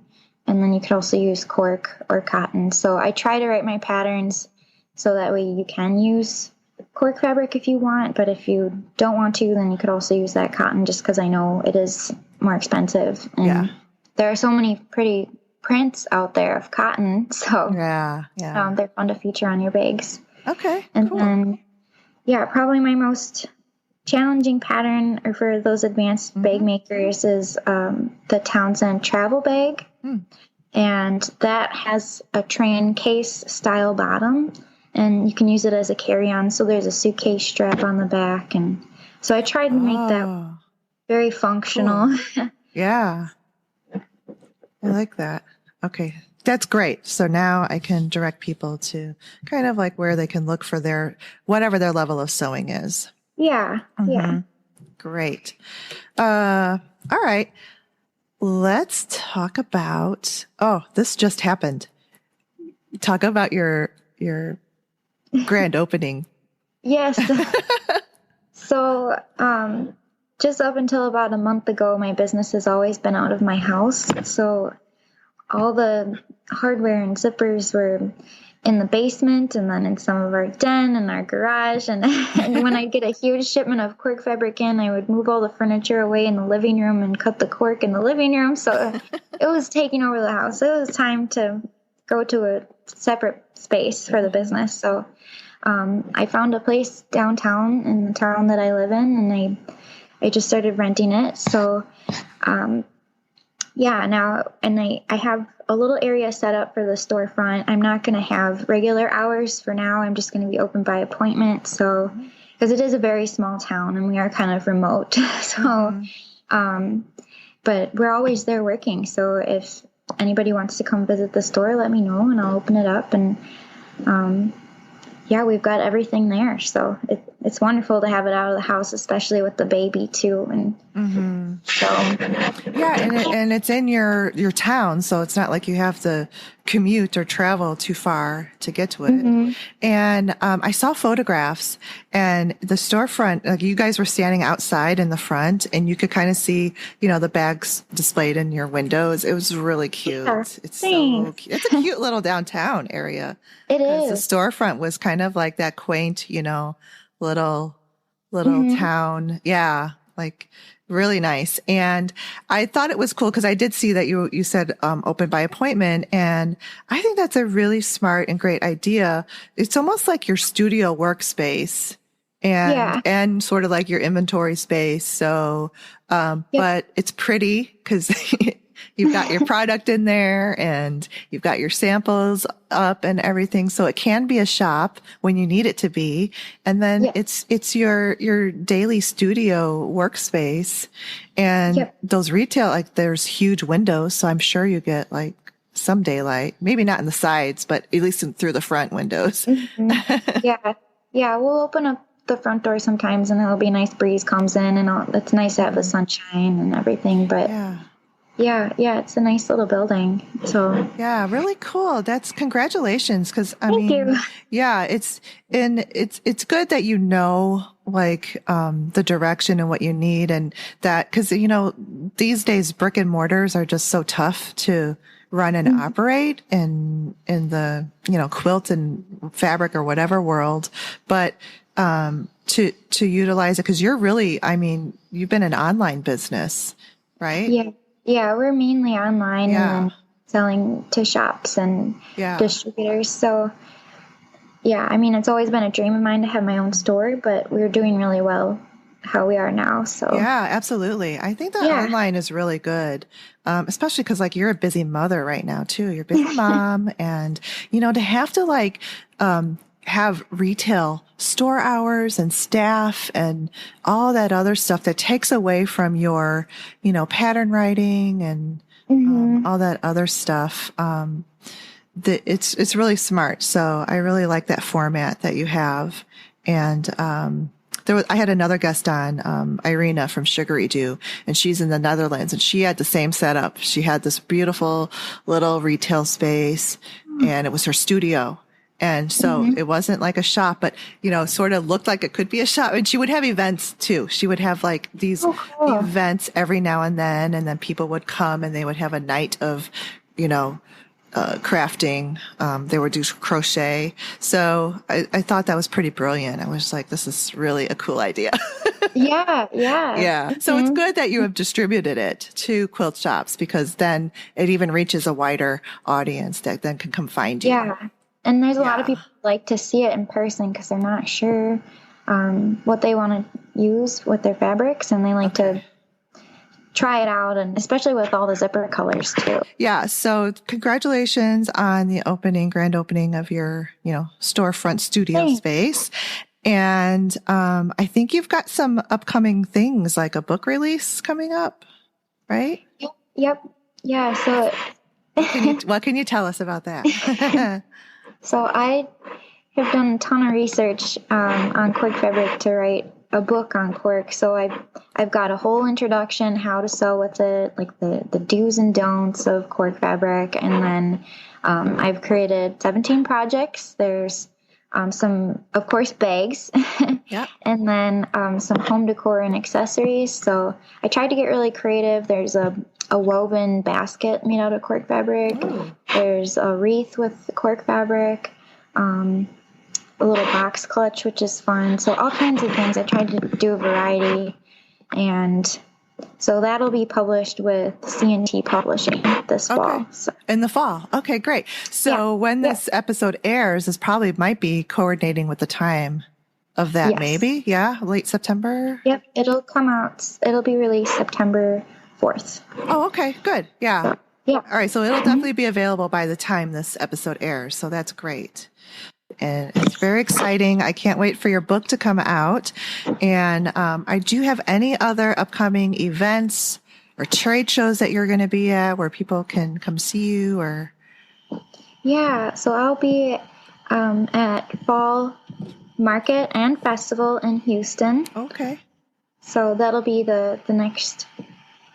and then you could also use cork or cotton. So I try to write my patterns so that way you can use cork fabric if you want, but if you don't want to, then you could also use that cotton, just because I know it is more expensive. And there are so many pretty prints out there of cotton, so they're fun to feature on your bags. Okay, and cool. then probably my most challenging pattern, or for those advanced bag makers, is the Townsend travel bag. And that has a train case style bottom, and you can use it as a carry-on. So there's a suitcase strap on the back. And so I tried to make that very functional. Cool. Yeah. I like that. Okay. That's great. So now I can direct people to kind of like where they can look for their, whatever their level of sewing is. Yeah. Yeah. Great. All right. Let's talk about, this just happened. Talk about your grand opening. Yes. So, just up until about a month ago, my business has always been out of my house. So all the hardware and zippers were in the basement, and then in some of our den and our garage. And when I'd get a huge shipment of cork fabric in, I would move all the furniture away in the living room and cut the cork in the living room. So it was taking over the house. It was time to go to a separate space for the business. So I found a place downtown in the town that I live in, and I just started renting it. So now, and I have a little area set up for the storefront. I'm not going to have regular hours for now. I'm just going to be open by appointment. So, because it is a very small town and we are kind of remote. So, but we're always there working. So if anybody wants to come visit the store, let me know and I'll open it up. And, we've got everything there. So it's wonderful to have it out of the house, especially with the baby too. And so, and it's in your town. So it's not like you have to commute or travel too far to get to it. And, I saw photographs, and the storefront, like you guys were standing outside in the front, and you could kind of see, the bags displayed in your windows. It was really cute. Yeah, it's so cute. It's a cute little downtown area. It is. The storefront was kind of like that quaint, little town. Yeah. Like really nice. And I thought it was cool because I did see that you said, open by appointment. And I think that's a really smart and great idea. It's almost like your studio workspace and sort of like your inventory space. So, but it's pretty because you've got your product in there and you've got your samples up and everything. So it can be a shop when you need it to be. And then it's your daily studio workspace, and those retail, like there's huge windows. So I'm sure you get like some daylight, maybe not in the sides, but at least through the front windows. We'll open up the front door sometimes and it'll be a nice breeze comes in, and it's nice to have the sunshine and everything. But yeah, it's a nice little building. So yeah, really cool. That's congratulations. Cause Thank you. Yeah, it's good that like, the direction and what you need, and that, cause these days brick and mortars are just so tough to run and operate in the, quilt and fabric or whatever world. But, to utilize it, cause you're really, you've been an online business, right? Yeah, we're mainly online and then selling to shops and distributors. So, it's always been a dream of mine to have my own store, but we're doing really well how we are now. So yeah, absolutely. I think that online is really good, especially because like you're a busy mother right now too. You're a busy mom, and to have to like have retail store hours and staff and all that other stuff that takes away from your, pattern writing and all that other stuff. It's really smart. So I really like that format that you have. And, I had another guest on, Irina from Sugary Dew, and she's in the Netherlands, and she had the same setup. She had this beautiful little retail space, and it was her studio. And so it wasn't like a shop, but, sort of looked like it could be a shop. And she would have events too. She would have like these events every now and then people would come and they would have a night of, crafting. They would do crochet. So I thought that was pretty brilliant. I was like, this is really a cool idea. Yeah. So it's good that you have distributed it to quilt shops, because then it even reaches a wider audience that then can come find you. Yeah. And there's a lot of people who like to see it in person because they're not sure what they want to use with their fabrics, and they like to try it out, and especially with all the zipper colors too. Yeah. So congratulations on the grand opening of your, storefront studio space. And I think you've got some upcoming things like a book release coming up, right? Yep. Yeah. So what can you tell us about that? So I have done a ton of research on cork fabric to write a book on cork. So I've got a whole introduction, how to sew with it, like the do's and don'ts of cork fabric. And then I've created 17 projects. There's some, of course, bags, and then some home decor and accessories. So I tried to get really creative. There's a woven basket made out of cork fabric. Ooh. There's a wreath with cork fabric, a little box clutch, which is fun. So all kinds of things. I tried to do a variety, and so that'll be published with C&T Publishing this fall. So. In the fall. Okay, great. So when this episode airs, this probably might be coordinating with the time of that, maybe? Yeah, late September? Yep, it'll come out. It'll be released September 4th. Oh, okay, good. Yeah. So, yeah. All right, so it'll definitely be available by the time this episode airs, so that's great. And it's very exciting. I can't wait for your book to come out. And do you have any other upcoming events or trade shows that you're going to be at where people can come see you? Or Yeah, so I'll be at Fall Market and Festival in Houston. Okay. So that'll be the next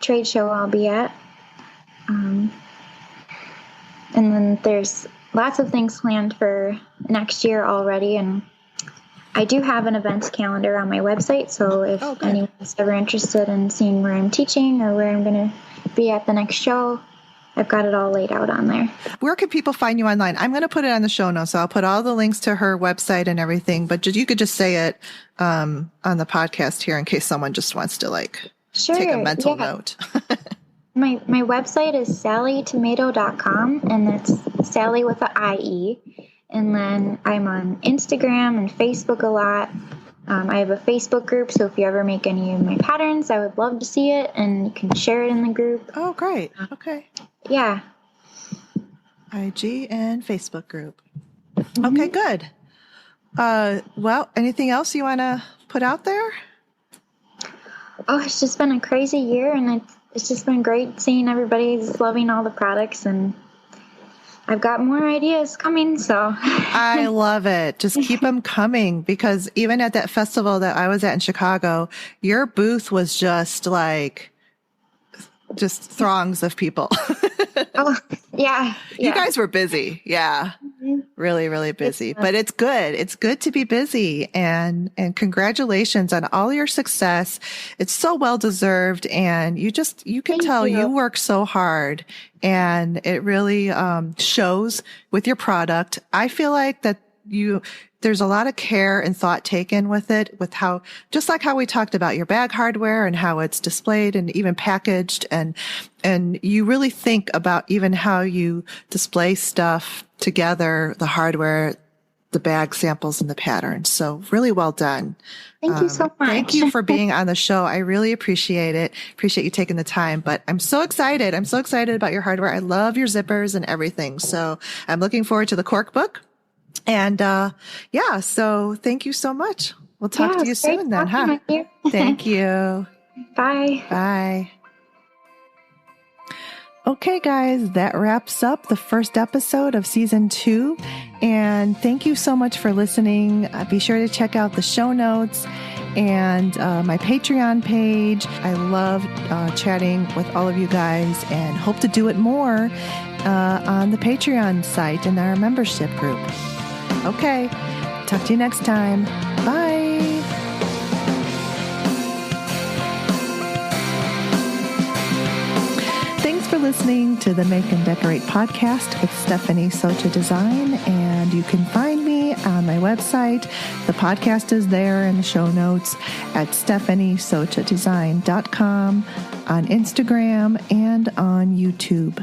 trade show I'll be at. And then there's lots of things planned for next year already, and I do have an events calendar on my website, so if anyone's ever interested in seeing where I'm teaching or where I'm going to be at the next show, I've got it all laid out on there. Where can people find you online? I'm going to put it on the show notes, so I'll put all the links to her website and everything, but you could just say it on the podcast here in case someone just wants to take a mental note. My website is sallietomato.com, and that's Sallie with an IE. And then I'm on Instagram and Facebook a lot. I have a Facebook group, so if you ever make any of my patterns, I would love to see it, and you can share it in the group. Oh, great. Okay. Yeah. IG and Facebook group. Mm-hmm. Okay, good. Well, anything else you want to put out there? Oh, it's just been a crazy year, and it's just been great seeing everybody's loving all the products, and I've got more ideas coming, so. I love it. Just keep them coming, because even at that festival that I was at in Chicago, your booth was just throngs of people. Oh, yeah. You guys were busy. Yeah. Mm-hmm. Really, really busy. But it's good. It's good to be busy, and congratulations on all your success. It's so well deserved, and you can tell you work so hard, and it really shows with your product. I feel like that there's a lot of care and thought taken with it, with how, just like how we talked about your bag hardware and how it's displayed and even packaged, and you really think about even how you display stuff together, the hardware, the bag samples, and the patterns. So really well done. Thank you so much. Thank you for being on the show. I really appreciate it. Appreciate you taking the time, but I'm so excited. I'm so excited about your hardware. I love your zippers and everything. So I'm looking forward to the cork book. And, so thank you so much. We'll talk to you soon then, huh? Thank you. Bye. Bye. Okay, guys, that wraps up the first episode of season 2. And thank you so much for listening. Be sure to check out the show notes and my Patreon page. I love chatting with all of you guys, and hope to do it more on the Patreon site in our membership group. Okay, talk to you next time. Bye. Thanks for listening to the Make and Decorate podcast with Stephanie Socha Design, and you can find me on my website. The podcast is there in the show notes at stephaniesochadesign.com, on Instagram, and on YouTube.